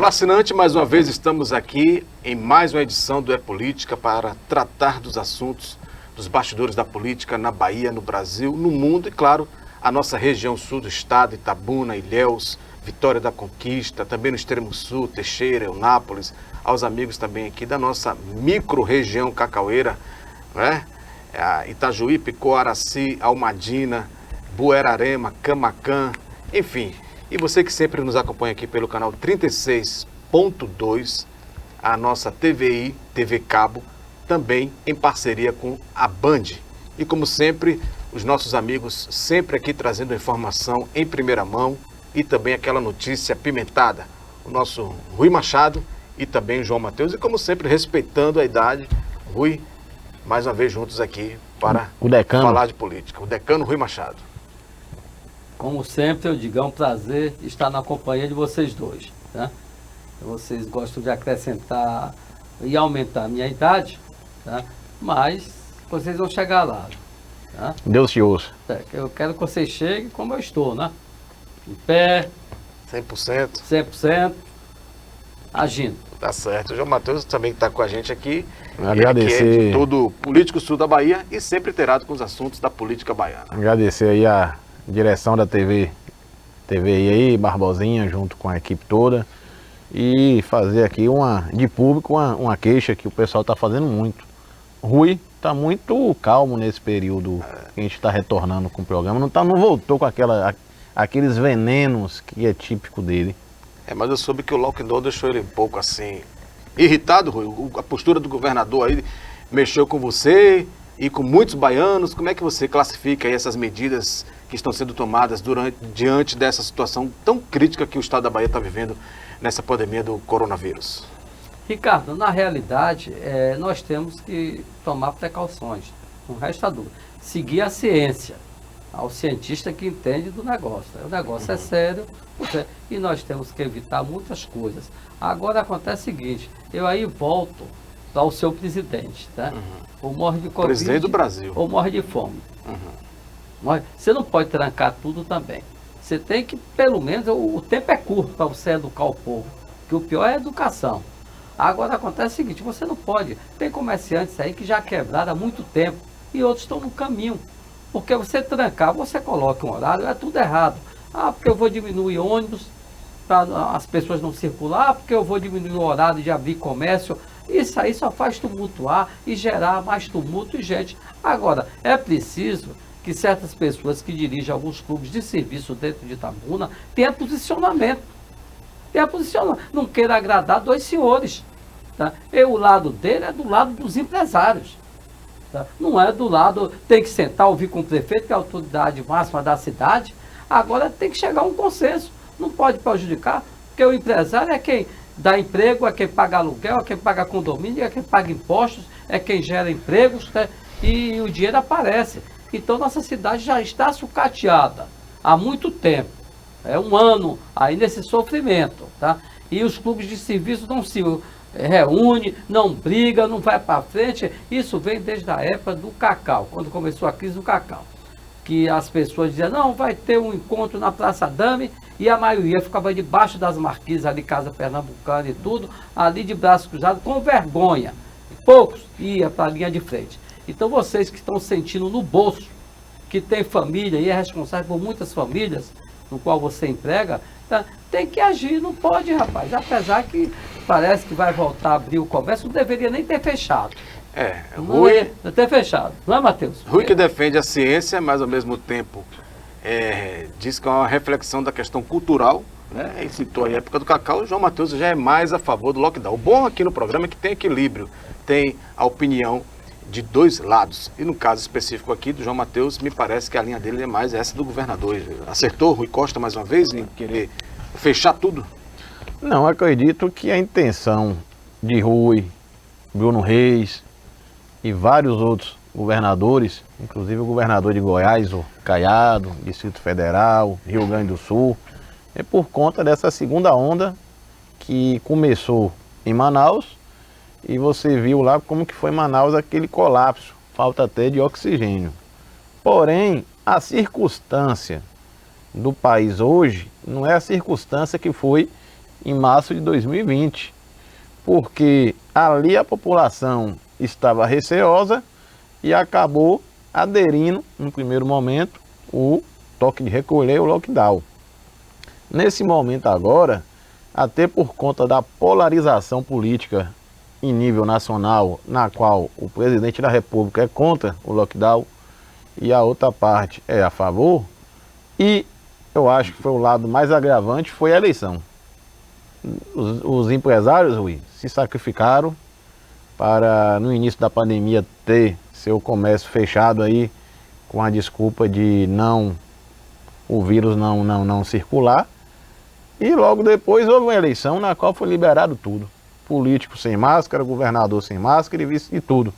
Olá, assinante, mais uma vez estamos aqui em mais uma edição do É Política para tratar dos assuntos dos bastidores da política na Bahia, no Brasil, no mundo e, claro, a nossa região sul do estado, Itabuna, Ilhéus, Vitória da Conquista, também no extremo sul, Teixeira, Eunápolis, aos amigos também aqui da nossa micro-região cacaueira, né? Itajuípe, Coaraci, Almadina, Buerarema, Camaquã, enfim. E você que sempre nos acompanha aqui pelo canal 36.2, a nossa TVI, TV Cabo, também em parceria com a Band. E como sempre, os nossos amigos sempre aqui trazendo informação em primeira mão e também aquela notícia apimentada. O nosso Rui Machado e também o João Matheus. E como sempre, respeitando a idade, Rui, mais uma vez juntos aqui para falar de política. O decano Rui Machado. Como sempre, eu digo, é um prazer estar na companhia de vocês dois. Tá? Vocês gostam de acrescentar e aumentar a minha idade, tá? Mas vocês vão chegar lá. Tá? Deus te ouça. Eu quero que vocês cheguem como eu estou, né? Em pé. 100%. 100%. Agindo. Tá certo. O João Matheus também está com a gente aqui. Agradecer. Ele que é de todo político sul da Bahia e sempre inteirado com os assuntos da política baiana. Agradecer aí a direção da TVI aí, Barbosinha, junto com a equipe toda. E fazer aqui de público uma queixa que o pessoal está fazendo muito. Rui está muito calmo nesse período que a gente está retornando com o programa. Não voltou com aqueles venenos que é típico dele. Mas eu soube que o lockdown deixou ele um pouco assim irritado, Rui. A postura do governador aí mexeu com você e com muitos baianos. Como é que você classifica aí essas medidas que estão sendo tomadas diante dessa situação tão crítica que o estado da Bahia está vivendo nessa pandemia do coronavírus? Ricardo, na realidade, nós temos que tomar precauções. Não resta dúvida. Seguir a ciência, ao cientista que entende do negócio. O negócio é sério e nós temos que evitar muitas coisas. Agora acontece o seguinte, eu aí volto ao seu presidente, tá? Ou morre de Covid, presidente do Brasil, ou morre de fome. Você não pode trancar tudo também. Você tem que, pelo menos, o tempo é curto para você educar o povo, que o pior é a educação. Agora acontece o seguinte, você não pode, tem comerciantes aí que já quebraram há muito tempo e outros estão no caminho. Porque você trancar, você coloca um horário, é tudo errado. Porque eu vou diminuir ônibus para as pessoas não circular, porque eu vou diminuir o horário de abrir comércio. Isso aí só faz tumultuar e gerar mais tumulto e gente. Agora, é preciso que certas pessoas que dirigem alguns clubes de serviço dentro de Itabuna tenham posicionamento. Não queira agradar dois senhores. Tá? O lado dele é do lado dos empresários. Tá? Não é do lado, tem que sentar, ouvir com o prefeito, que é a autoridade máxima da cidade. Agora tem que chegar a um consenso. Não pode prejudicar, porque o empresário é quem dá emprego, é quem paga aluguel, é quem paga condomínio, é quem paga impostos, é quem gera empregos, né? E o dinheiro aparece. Então nossa cidade já está sucateada há muito tempo. É um ano aí nesse sofrimento, tá? E os clubes de serviço não se reúnem, não brigam, não vai para frente. Isso vem desde a época do cacau, quando começou a crise do cacau. Que as pessoas diziam, não, vai ter um encontro na Praça Dame, e a maioria ficava debaixo das marquises ali, Casa Pernambucana e tudo, ali de braços cruzados, com vergonha. Poucos iam para a linha de frente. Então vocês que estão sentindo no bolso, que tem família e é responsável por muitas famílias, no qual você emprega, tá? Tem que agir, não pode, rapaz. Apesar que parece que vai voltar a abrir o comércio, não deveria nem ter fechado. Rui... Não ter fechado, não é, Matheus? Rui que defende a ciência, mas ao mesmo tempo diz que é uma reflexão da questão cultural, né? Ele citou a época do cacau. O João Matheus já é mais a favor do lockdown. O bom aqui no programa é que tem equilíbrio, tem a opinião de dois lados. E no caso específico aqui do João Matheus, me parece que a linha dele é mais essa do governador. Acertou Rui Costa mais uma vez em querer fechar tudo? Não, acredito que a intenção de Rui, Bruno Reis e vários outros governadores, inclusive o governador de Goiás, o Caiado, Distrito Federal, Rio Grande do Sul, é por conta dessa segunda onda que começou em Manaus. E você viu lá como que foi em Manaus aquele colapso, falta até de oxigênio. Porém, a circunstância do país hoje não é a circunstância que foi em março de 2020, porque ali a população estava receosa e acabou aderindo, no primeiro momento, o toque de recolher, o lockdown. Nesse momento agora, até por conta da polarização política em nível nacional, na qual o presidente da República é contra o lockdown e a outra parte é a favor, e eu acho que foi o lado mais agravante, foi a eleição. Os empresários, Rui, se sacrificaram para, no início da pandemia, ter seu comércio fechado aí, com a desculpa de o vírus não circular. E logo depois houve uma eleição na qual foi liberado tudo. Político sem máscara, governador sem máscara e vice e tudo.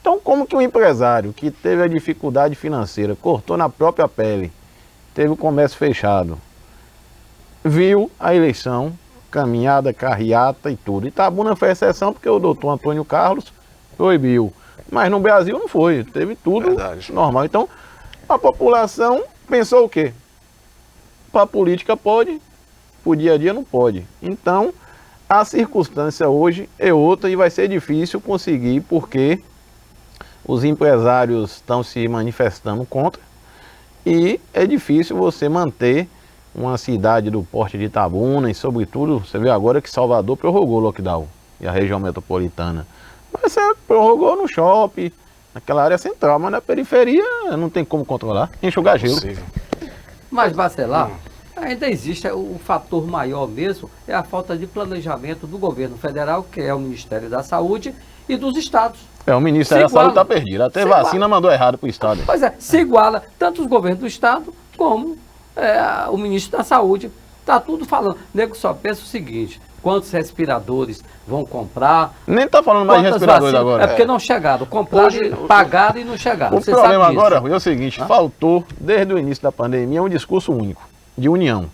Então, como que um empresário que teve a dificuldade financeira, cortou na própria pele, teve o comércio fechado, viu a eleição, caminhada, carreata e tudo. Itabuna foi exceção porque o doutor Antônio Carlos proibiu. Mas no Brasil não foi, teve tudo normal. Então, a população pensou o quê? Para a política pode, para o dia a dia não pode. Então, a circunstância hoje é outra e vai ser difícil conseguir, porque os empresários estão se manifestando contra e é difícil você manter uma cidade do porte de Itabuna e, sobretudo, você vê agora que Salvador prorrogou o lockdown e a região metropolitana. Mas você prorrogou no shopping, naquela área central, mas na periferia não tem como controlar, enxugar gelo. Mas, Bacelar, ainda existe o fator maior mesmo, é a falta de planejamento do governo federal, que é o Ministério da Saúde, e dos estados. O Ministério da Saúde está perdido, até vacina mandou errado para o estado. Pois é, se iguala tanto os governos do estado como o ministro da Saúde. Está tudo falando. O nego só pensa o seguinte: quantos respiradores vão comprar? Nem está falando mais de respiradores agora. É porque não chegaram. Compraram, pagaram e não chegaram. O problema agora, Rui, é o seguinte: faltou, desde o início da pandemia, um discurso único, de união.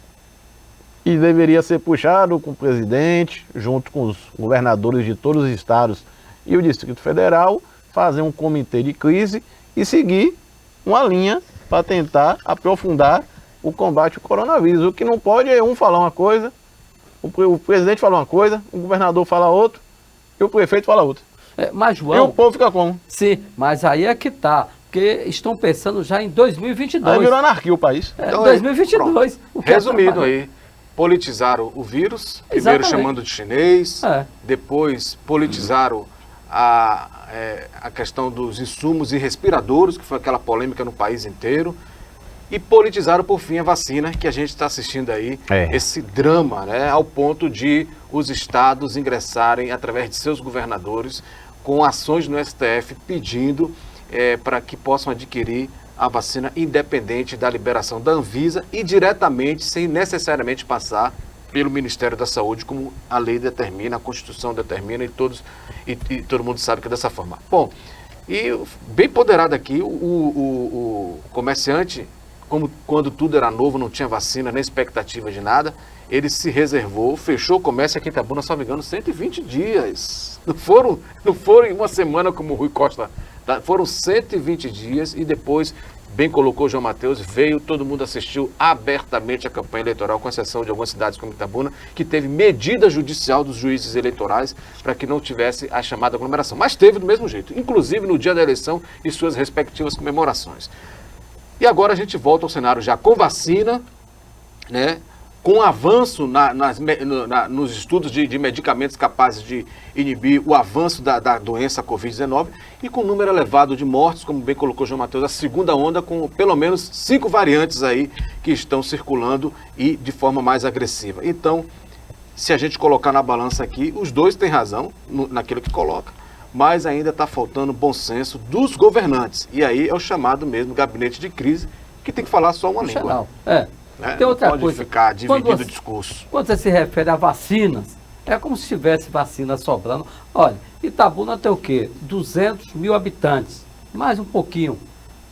E deveria ser puxado com o presidente, junto com os governadores de todos os estados e o Distrito Federal, fazer um comitê de crise e seguir uma linha para tentar aprofundar o combate ao coronavírus. O que não pode é um falar uma coisa, o presidente falar uma coisa, o governador falar outra e o prefeito falar outra. Mas, João, e o povo fica como? Sim, mas aí é que tá, porque estão pensando já em 2022. Aí virou anarquia o país. Então, 2022. Resumido aí, politizaram o vírus, primeiro chamando de chinês, depois politizaram a questão dos insumos e respiradores, que foi aquela polêmica no país inteiro, e politizaram, por fim, a vacina, que a gente está assistindo aí, esse drama, né, ao ponto de os estados ingressarem, através de seus governadores, com ações no STF pedindo para que possam adquirir a vacina independente da liberação da Anvisa e diretamente, sem necessariamente passar pelo Ministério da Saúde, como a lei determina, a Constituição determina, e todo mundo sabe que é dessa forma. Bom, e bem ponderado aqui, o comerciante, como quando tudo era novo, não tinha vacina, nem expectativa de nada, ele se reservou, fechou o comércio aqui em Itabuna, só me engano, 120 dias. Não foram em uma semana, como o Rui Costa, foram 120 dias, e depois, bem colocou o João Mateus, veio, todo mundo assistiu abertamente a campanha eleitoral, com exceção de algumas cidades como Itabuna, que teve medida judicial dos juízes eleitorais para que não tivesse a chamada aglomeração. Mas teve do mesmo jeito, inclusive no dia da eleição e suas respectivas comemorações. E agora a gente volta ao cenário já com vacina, né? Com avanço nos estudos de medicamentos capazes de inibir o avanço da doença Covid-19 e com número elevado de mortes, como bem colocou o João Mateus, a segunda onda com pelo menos 5 variantes aí que estão circulando e de forma mais agressiva. Então, se a gente colocar na balança aqui, os dois têm razão naquilo que coloca, mas ainda está faltando bom senso dos governantes. E aí é o chamado mesmo gabinete de crise, que tem que falar só uma língua. Tem outra pode coisa. Ficar dividido o discurso. Quando você se refere a vacinas, é como se tivesse vacina sobrando. Olha, Itabuna tem o quê? 200 mil habitantes, mais um pouquinho.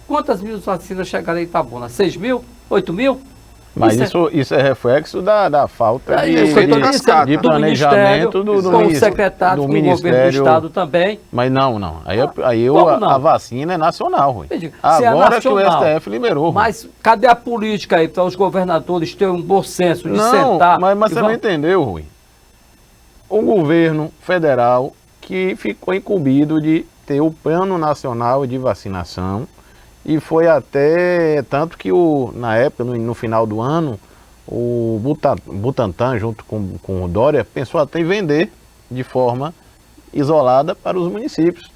Quantas mil vacinas chegaram em Itabuna? 6 mil? 8 mil? Mas isso é reflexo da falta de planejamento do secretário, do governo do estado também. Mas não. A vacina é nacional, Rui. Agora que o STF liberou. Mas cadê a política aí para os governadores terem um bom senso de sentar? Mas você não entendeu, Rui. o governo federal que ficou incumbido de ter o Plano Nacional de Vacinação e foi até, tanto que na época, no final do ano, o Butantan, junto com o Dória, pensou até em vender de forma isolada para os municípios.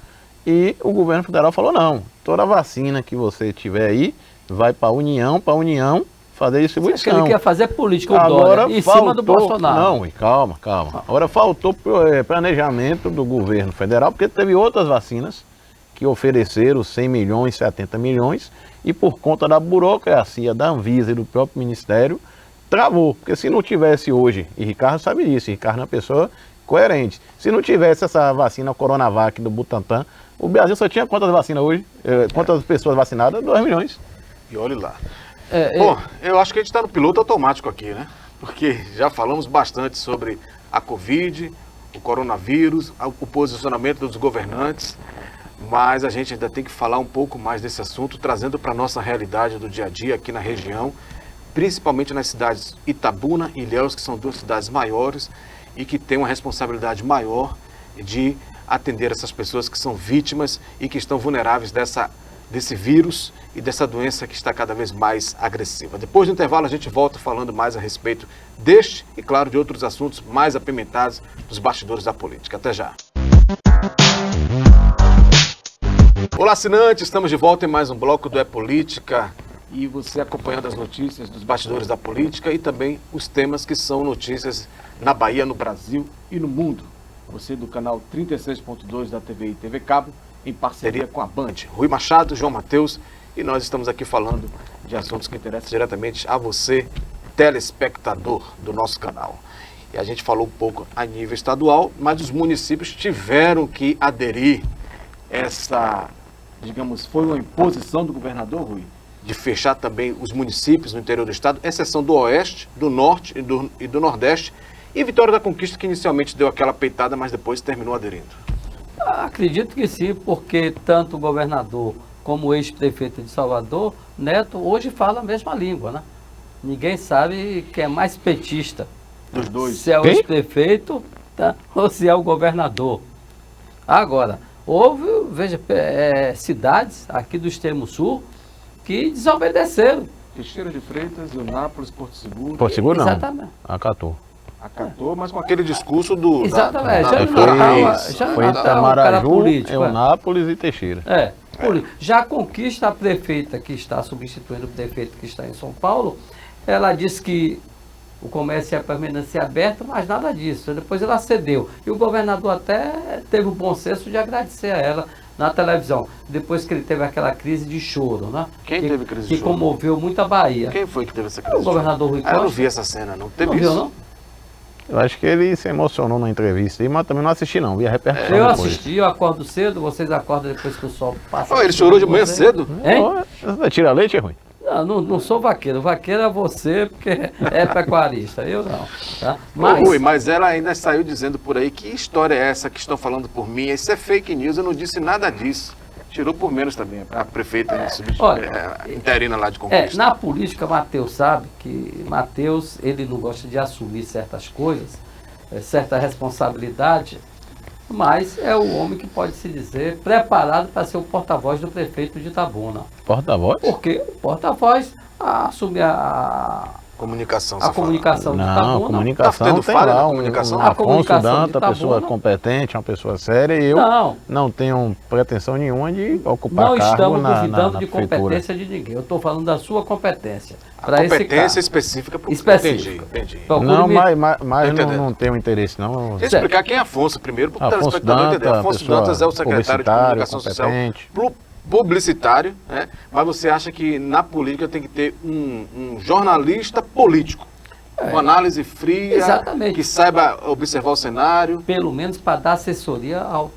E o governo federal falou, não, toda vacina que você tiver aí, vai para a União fazer distribuição. Ele quer fazer política, o Agora Dória, em cima do Bolsonaro. Não, calma. Agora faltou planejamento do governo federal, porque teve outras vacinas que ofereceram 100 milhões, 70 milhões, e por conta da burocracia da Anvisa e do próprio Ministério, travou. Porque se não tivesse hoje, e Ricardo sabe disso, Ricardo é uma pessoa coerente, se não tivesse essa vacina Coronavac do Butantan, o Brasil só tinha quantas vacinas hoje? Quantas pessoas vacinadas? 2 milhões. E olhe lá. Bom, eu acho que a gente está no piloto automático aqui, né? Porque já falamos bastante sobre a Covid, o coronavírus, o posicionamento dos governantes, mas a gente ainda tem que falar um pouco mais desse assunto, trazendo para a nossa realidade do dia a dia aqui na região, principalmente nas cidades Itabuna e Ilhéus, que são 2 cidades maiores e que têm uma responsabilidade maior de atender essas pessoas que são vítimas e que estão vulneráveis desse vírus e dessa doença que está cada vez mais agressiva. Depois do intervalo a gente volta falando mais a respeito deste e, claro, de outros assuntos mais apimentados dos bastidores da política. Até já! Olá, assinantes! Estamos de volta em mais um bloco do É Política e você acompanhando as notícias dos bastidores da política e também os temas que são notícias na Bahia, no Brasil e no mundo. Você do canal 36.2 da TV e TV Cabo, em parceria com a Band. Rui Machado, João Mateus, e nós estamos aqui falando de assuntos que interessam diretamente a você, telespectador do nosso canal. E a gente falou um pouco a nível estadual, mas os municípios tiveram que aderir foi uma imposição do governador, Rui, de fechar também os municípios no interior do estado, exceção do Oeste, do Norte e do Nordeste, e Vitória da Conquista, que inicialmente deu aquela peitada, mas depois terminou aderindo. Acredito que sim, porque tanto o governador como o ex-prefeito de Salvador, Neto, hoje fala a mesma língua, né? Ninguém sabe quem é mais petista. Dos dois. Se é o ex-prefeito, tá? Ou se é o governador. Agora, houve, veja, cidades aqui do extremo sul que desobedeceram. Teixeira de Freitas, Eunápolis, Porto Seguro. Porto Seguro não. Exatamente. Acatou, mas com aquele discurso do... Exatamente. Foi Itamaraju, Eunápolis e Teixeira. Já a Conquista, a prefeita que está substituindo o prefeito que está em São Paulo, ela disse que o comércio ia permanecer aberto, mas nada disso. Depois ela cedeu. E o governador até teve o bom senso de agradecer a ela na televisão, depois que ele teve aquela crise de choro, né? Quem teve crise de choro? Que comoveu muito a Bahia. Quem foi que teve essa crise de choro? O governador Rui Costa. Eu não vi essa cena, não. Teve não isso? Viu, não? Eu acho que ele se emocionou na entrevista, mas também não assisti não, vi a repercussão Eu depois. assisti, eu acordo cedo, vocês acordam depois que o sol passa. Ele chorou de manhã cedo? Hein? Tira leite, é ruim? Não sou vaqueiro. Vaqueiro é você, porque é pecuarista. Eu não. Tá? Mas ela ainda saiu dizendo por aí, que história é essa que estão falando por mim? Isso é fake news, eu não disse nada disso. Tirou por menos também, a prefeita interina lá de Conquista. Na política, Mateus sabe que Mateus, ele não gosta de assumir certas coisas, certa responsabilidade, mas é o homem que pode se dizer preparado para ser o porta-voz do prefeito de Itabuna. Porta-voz? Porque o porta-voz assume a comunicação. A comunicação de Itabuna. Não, comunicação tem lá na um comunicação. Afonso Danta, pessoa competente, uma pessoa séria, e eu não tenho pretensão nenhuma de ocupar cargo na prefeitura. Não estamos duvidando de competência de ninguém. Eu estou falando da sua competência. A competência específica para o Entendi. Não, mas não tenho interesse, não. Deixa eu explicar quem é Afonso primeiro, para o Afonso telespectador entender. Danta, Afonso Dantas é o secretário de Comunicação Social publicitário, né? Mas você acha que na política tem que ter um jornalista político, com análise fria, exatamente, que saiba observar o cenário. Pelo menos para dar assessoria ao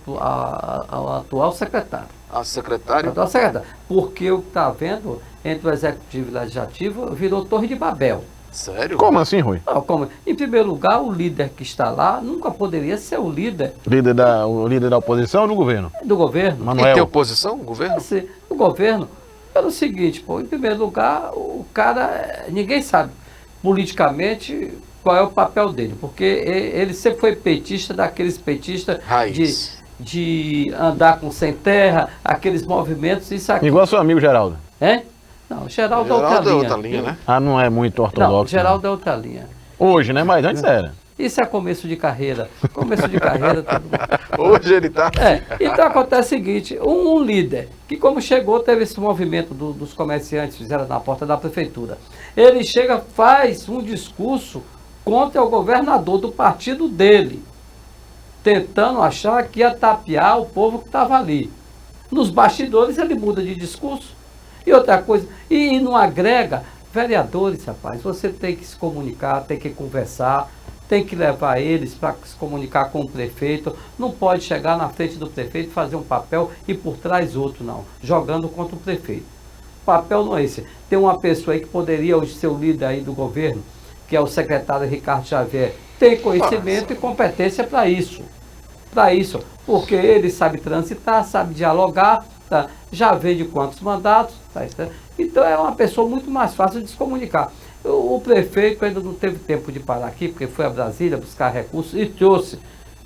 atual secretário. Ao secretário? Atual secretário. Porque o que está havendo entre o Executivo e o Legislativo virou Torre de Babel. Sério? Como assim, Rui? Não, como? Em primeiro lugar, o líder que está lá nunca poderia ser o líder. O líder da oposição ou do governo? Do governo. Manuel. E tem oposição, o governo? Sim, o governo, pelo seguinte, em primeiro lugar, o cara, ninguém sabe politicamente qual é o papel dele, porque ele sempre foi petista, daqueles petistas Raiz. de andar com sem terra, aqueles movimentos, isso aqui. Igual seu amigo Geraldo. Hein? Não, Geraldo é outra Geraldo é linha. outra linha, né? Ah, não é muito ortodoxo. Não, Geraldo é outra linha. Hoje, né? Mas antes era. Isso é começo de carreira. Começo de carreira, tudo bem. Hoje ele tá... Então acontece o seguinte, um líder, que como chegou, teve esse movimento dos comerciantes, fizeram na porta da prefeitura. Ele chega, faz um discurso contra o governador do partido dele, tentando achar que ia tapear o povo que estava ali. Nos bastidores ele muda de discurso. E outra coisa, e não agrega vereadores, rapaz, você tem que se comunicar, tem que conversar, tem que levar eles para se comunicar com o prefeito, não pode chegar na frente do prefeito, fazer um papel e por trás outro, não, jogando contra o prefeito. O papel não é esse. Tem uma pessoa aí que poderia hoje ser o líder aí do governo, que é o secretário Ricardo Xavier, tem conhecimento e competência para isso. Porque ele sabe transitar, sabe dialogar, tá? Já vem de quantos mandatos, tá? Então é uma pessoa muito mais fácil de se comunicar. O prefeito ainda não teve tempo de parar aqui, porque foi a Brasília buscar recursos e trouxe.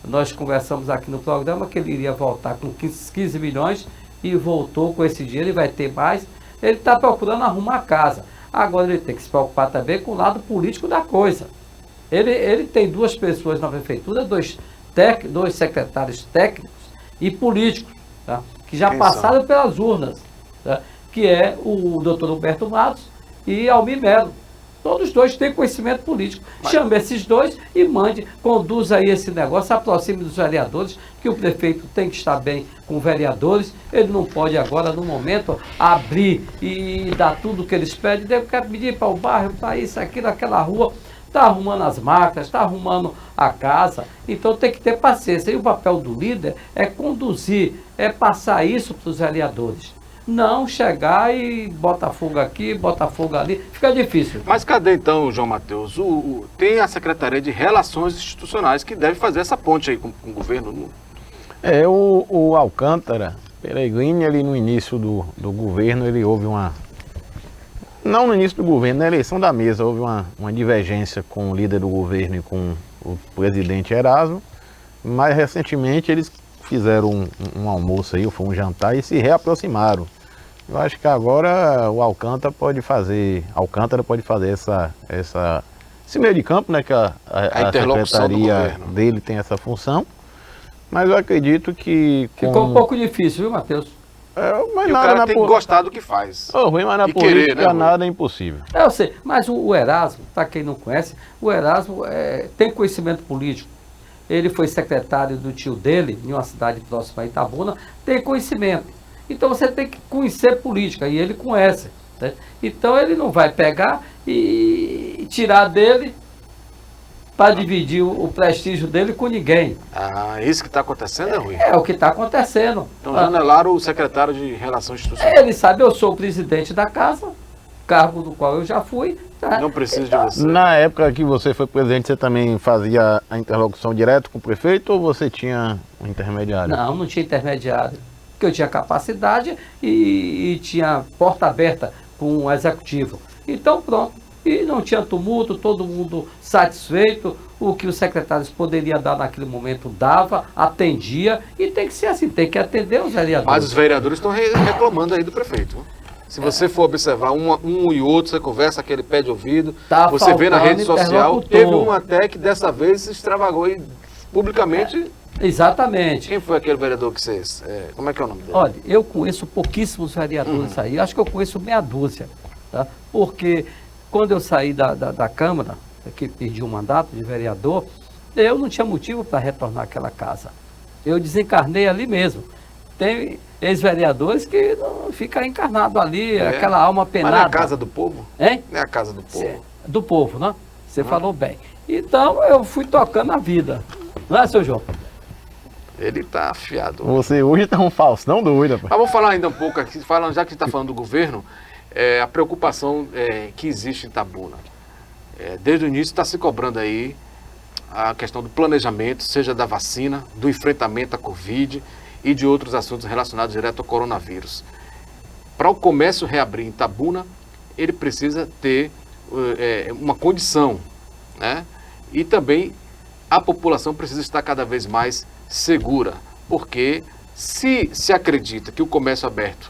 Nós conversamos aqui no programa que ele iria voltar com 15 milhões e voltou com esse dinheiro e vai ter mais. Ele está procurando arrumar a casa. Agora ele tem que se preocupar também com o lado político da coisa. Ele tem duas pessoas na prefeitura, dois secretários técnicos e políticos, tá? Que já passaram pelas urnas, tá? Que é o doutor Humberto Matos e Almir Melo. Todos os dois têm conhecimento político. Chame esses dois e conduza aí esse negócio, aproxime dos vereadores, que o prefeito tem que estar bem com vereadores. Ele não pode agora, no momento, abrir e dar tudo o que eles pedem. Deve pedir para o bairro, para isso, aquilo, aquela rua. Está arrumando as máquinas, está arrumando a casa. Então tem que ter paciência. E o papel do líder é conduzir, é passar isso para os vereadores. Não chegar e bota fogo aqui, bota fogo ali, fica difícil. Mas cadê então, João Matheus? Tem a Secretaria de Relações Institucionais que deve fazer essa ponte aí com o governo. O Alcântara, Peregrini, ali no início do governo, ele houve uma... Não no início do governo, na eleição da mesa, houve uma divergência com o líder do governo e com o presidente Erasmo, mas recentemente eles fizeram um almoço aí, foi um jantar e se reaproximaram. Eu acho que agora o Alcântara pode fazer esse meio de campo, né, que a secretaria dele tem essa função, mas eu acredito que... Ficou um pouco difícil, viu, Matheus? Mas o cara tem que gostar do que faz. Mas na política nada é impossível. Eu sei, mas o Erasmo, para quem não conhece, o Erasmo tem conhecimento político. Ele foi secretário do tio dele, em uma cidade próxima a Itabuna, tem conhecimento. Então você tem que conhecer política, e ele conhece. Né? Então ele não vai pegar e tirar dele para dividir o prestígio dele com ninguém. Isso que está acontecendo, Rui? É o que está acontecendo. Então janelaram o secretário de Relações Institucionais. Ele sabe, eu sou o presidente da casa, cargo do qual eu já fui. Tá? Não precisa de você. Na época que você foi presidente, você também fazia a interlocução direto com o prefeito ou você tinha um intermediário? Não tinha intermediário. Porque eu tinha capacidade e tinha porta aberta com o executivo. Então pronto. E não tinha tumulto, todo mundo satisfeito. O que os secretários poderiam dar naquele momento dava, atendia. E tem que ser assim, tem que atender os vereadores. Mas os vereadores estão reclamando aí do prefeito. Se você for observar um e outro, você conversa, aquele pé de ouvido, você vê na rede social, teve um até que dessa vez se extravagou e publicamente... Exatamente. Quem foi aquele vereador que vocês... como é que é o nome dele? Olha, eu conheço pouquíssimos vereadores aí, acho que eu conheço meia dúzia, tá? Porque quando eu saí da Câmara, que perdi o mandato de vereador, eu não tinha motivo para retornar àquela casa. Eu desencarnei ali mesmo. Tem ex-vereadores que não fica encarnado ali, aquela alma penada. Mas não é a casa do povo? Hein? Não é a casa do povo? Do povo, né? Você falou bem. Então eu fui tocando a vida. Não é, seu João? Ele tá afiado. Você hoje tá um falso, não doido. Mas vamos falar ainda um pouco aqui, já que a gente está falando do governo, a preocupação que existe em Itabuna. Desde o início está se cobrando aí a questão do planejamento, seja da vacina, do enfrentamento à Covid e de outros assuntos relacionados direto ao coronavírus. Para o comércio reabrir em Itabuna, ele precisa ter uma condição, né? E também a população precisa estar cada vez mais segura, porque se acredita que o comércio aberto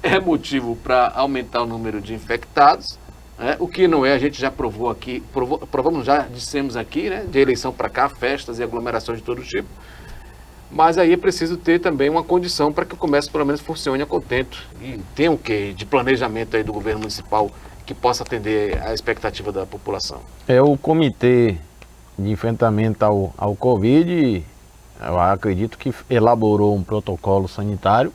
é motivo para aumentar o número de infectados, né? O que não é, a gente já provou aqui, provamos, já dissemos aqui, né? De eleição para cá, festas e aglomerações de todo tipo. Mas aí é preciso ter também uma condição para que o comércio pelo menos funcione a contento. E tem o quê de planejamento aí do governo municipal que possa atender à expectativa da população? É o Comitê de Enfrentamento ao Covid, eu acredito que elaborou um protocolo sanitário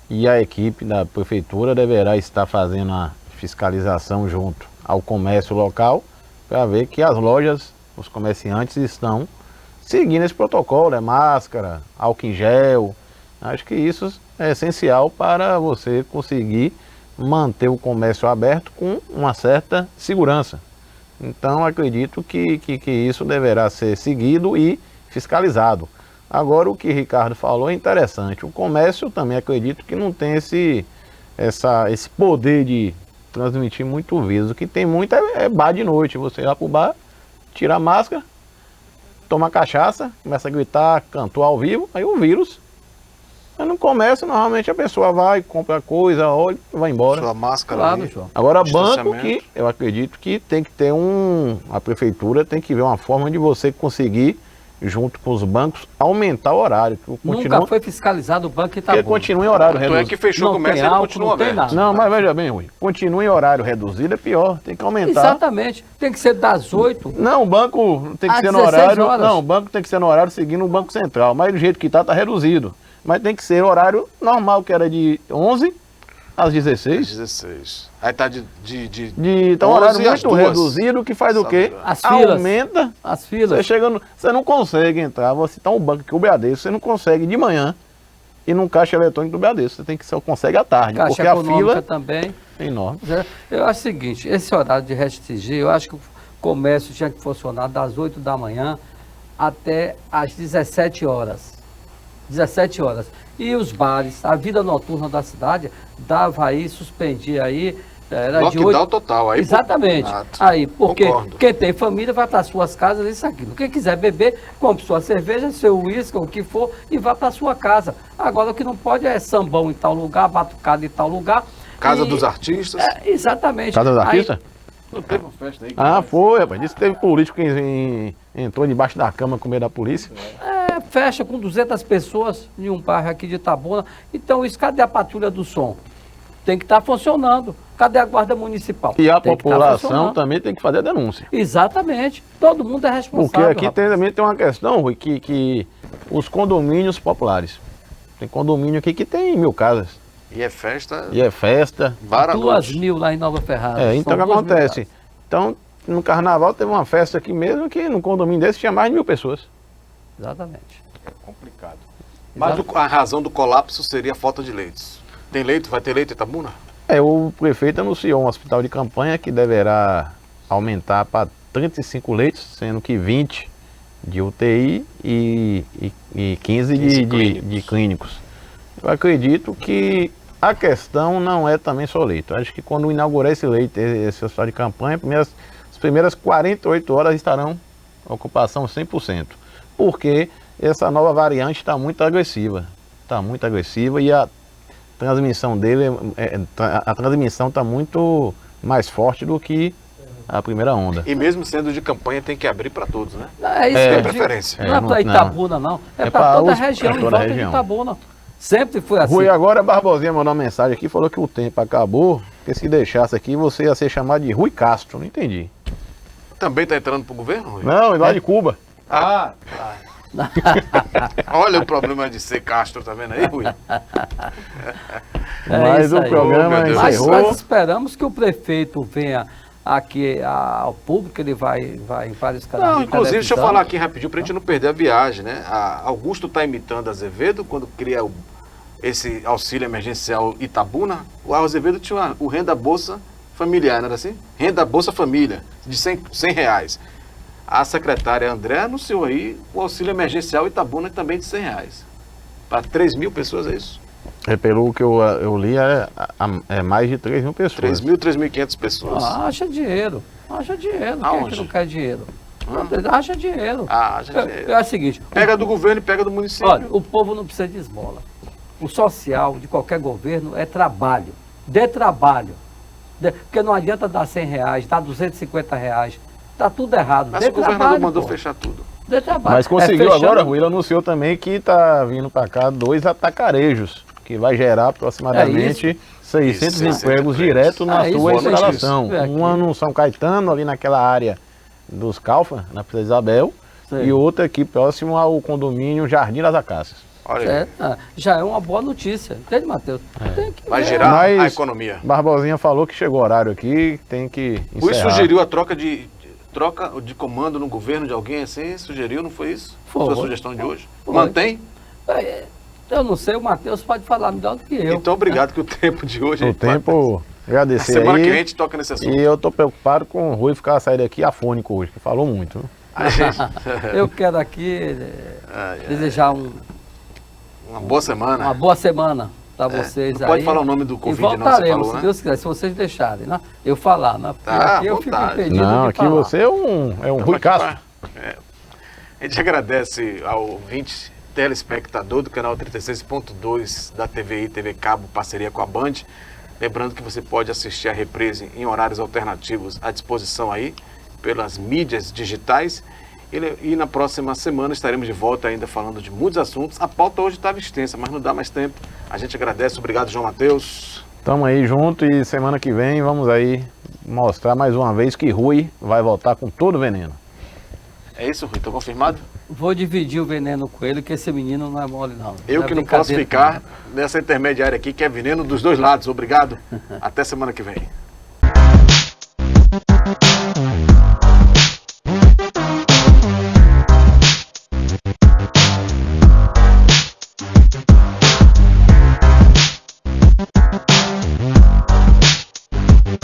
e a equipe da prefeitura deverá estar fazendo a fiscalização junto ao comércio local para ver que as lojas, os comerciantes estão seguindo esse protocolo, máscara, álcool em gel. Acho que isso é essencial para você conseguir manter o comércio aberto com uma certa segurança. Então acredito que isso deverá ser seguido e fiscalizado. Agora o que Ricardo falou é interessante. O comércio também acredito que não tem esse poder de transmitir muito vírus. O que tem muito é bar de noite. Você vai pro bar, tira a máscara, toma cachaça, começa a gritar, cantou ao vivo, aí o vírus. Mas no comércio, normalmente a pessoa vai, compra coisa, olha e vai embora. Sua máscara Claro, ali. João. Agora, banco, que eu acredito que tem que ter a prefeitura tem que ver uma forma de você conseguir, junto com os bancos, aumentar o horário. Que Nunca foi fiscalizado o banco Itabuna. Que continua em horário Então reduzido. é que fechou o comércio e ele continua não tem aberto. nada. Não, mas veja bem, Rui, continua em horário reduzido é pior, tem que aumentar. Exatamente. Tem que ser das 8. Não, o banco tem que Às ser no 16 horário. horas. Não, o banco tem que ser no horário seguindo o Banco Central. Mas do jeito que está reduzido. Mas tem que ser horário normal, que era de 11 às 16. 16. Aí tá de Então, um 11 horário às muito 2. reduzido, que faz o quê? As filas. Aumenta. As filas. Você não consegue entrar, você tá um banco que o Bradesco, você não consegue de manhã ir num caixa eletrônico do Bradesco. Você tem que só consegue à tarde, Caixa porque a econômica fila também. é enorme. Eu acho o seguinte, esse horário de restringir, eu acho que o comércio tinha que funcionar das 8 da manhã até às 17 horas. 17 horas. E os bares, a vida noturna da cidade, dava aí, suspendia aí, era de lockdown 8... total. Aí, Exatamente. Exato. Aí, porque Concordo. quem tem família vai para suas casas, isso aquilo. Quem quiser beber, compre sua cerveja, seu uísque, o que for, e vá para sua casa. Agora o que não pode é sambão em tal lugar, batucada em tal lugar. Casa dos artistas. Exatamente. Casa dos Aí- artistas? Não teve uma festa aí? Foi, rapaz. Disse que teve político que entrou debaixo da cama com medo da polícia. Fecha com 200 pessoas em um bairro aqui de Itabuna. Então, isso, cadê a patrulha do som? Tem que estar funcionando. Cadê a guarda municipal? E a Tem que estar população funcionando. também tem que fazer a denúncia. Exatamente. Todo mundo é responsável. Porque aqui rapaz. também tem uma questão, Rui, que os condomínios populares. Tem condomínio aqui que tem 1000 casas. E é festa. E é festa. 2.000 lá em Nova Ferrara. Então o que São 2.000 acontece? casas. Então, no carnaval teve uma festa aqui mesmo que no condomínio desse tinha mais de 1000 pessoas. Exatamente. É complicado. Mas a razão do colapso seria a falta de leitos. Tem leito? Vai ter leito em Itabuna? O prefeito anunciou um hospital de campanha que deverá aumentar para 35 leitos, sendo que 20 de UTI e 15 de clínicos. Eu acredito que a questão não é também só leito. Acho que quando inaugurar esse leito, esse hospital de campanha, as primeiras 48 horas estarão ocupação 100%. Porque essa nova variante está muito agressiva. Está muito agressiva e a transmissão dele, a transmissão está muito mais forte do que a primeira onda. E mesmo sendo de campanha, tem que abrir para todos, né? Não, é isso Tem que eu preferência. digo. Não é para Itabuna, não. É, É para pra toda a os- região, pra em toda a volta de região. Itabuna. Sempre foi assim. Rui, agora a Barbosinha mandou uma mensagem aqui, falou que o tempo acabou, que se deixasse aqui você ia ser chamado de Rui Castro, não entendi. Também está entrando para o governo, Rui? Não, lá de Cuba. Ah, olha o problema de ser Castro, tá vendo aí, Rui? Mas isso o aí. programa Oh, meu Deus. Mas encerrou. nós esperamos que o prefeito venha aqui ao público, ele vai em vários canais Não, de inclusive, deixa eu televisão. falar aqui rapidinho para a gente não perder a viagem, né? A Augusto está imitando Azevedo quando cria esse auxílio emergencial Itabuna. O Azevedo tinha o Renda Bolsa Familiar, não era assim? Renda Bolsa Família, de 100 reais. A secretária André anunciou aí o auxílio emergencial Itabuna também de 100 reais. Para 3.000 pessoas, é isso? Pelo que eu li, é mais de 3.000 pessoas. 3.000, 3.500 pessoas. Acha dinheiro. Quem é Aonde? que não quer dinheiro? Acha dinheiro. Acha dinheiro. É o seguinte. Pega do governo e pega do município. Olha, o povo não precisa de esmola. O social de qualquer governo é trabalho. Dê trabalho. Porque não adianta dar R$100, dar R$250. Tá tudo errado. Mas Dê o governador trabalho, mandou pô. fechar tudo. Dê trabalho. Mas conseguiu fechando- agora, Rui, ele anunciou também que está vindo para cá 2 atacarejos, que vai gerar aproximadamente 600 Isso, empregos 600 direto na isso, sua boa notícia. instalação. É aqui. Uma no São Caetano, ali naquela área dos Calfa, na Princesa Isabel, Sei. e outra aqui próximo ao condomínio Jardim das Acácias. Olha aí. Já é uma boa notícia. Entende, Matheus? Tem que Vai ver. girar Mas a economia. Barbosinha falou que chegou o horário aqui, tem que Rui encerrar. sugeriu a troca de comando no governo de alguém assim? Sugeriu, não foi isso? Foi. Sua sugestão de hoje? Foi. Mantém? Eu não sei, o Matheus pode falar melhor do que eu. Então, obrigado que o tempo de hoje... O tempo, A agradecer semana que vem a aí. gente toca nesse assunto. E eu tô preocupado com o Rui ficar sair daqui afônico hoje, que falou muito. Viu? A gente- Eu quero aqui desejar Uma boa semana. uma boa semana para vocês Não aí. pode falar o nome do Covid, e não, você voltaremos, falou, se né? Deus quiser, se vocês deixarem, né? Eu falar, né? Porque Tá, aqui eu fico vontade. impedido Não, de aqui falar. você é um Rui Castro. A gente agradece ao ouvinte telespectador do canal 36.2 da TVI, TV Cabo, parceria com a Band. Lembrando que você pode assistir a reprise em horários alternativos à disposição aí, pelas mídias digitais. E na próxima semana estaremos de volta ainda falando de muitos assuntos. A pauta hoje estava extensa, mas não dá mais tempo. A gente agradece. Obrigado, João Matheus. Tamo aí junto e semana que vem vamos aí mostrar mais uma vez que Rui vai voltar com todo o veneno. É isso, Rui? Estou confirmado? Vou dividir o veneno com ele, que esse menino não é mole, não. Eu é que não posso brincadeira ficar nessa intermediária aqui, que é veneno dos dois lados. Obrigado. Até semana que vem.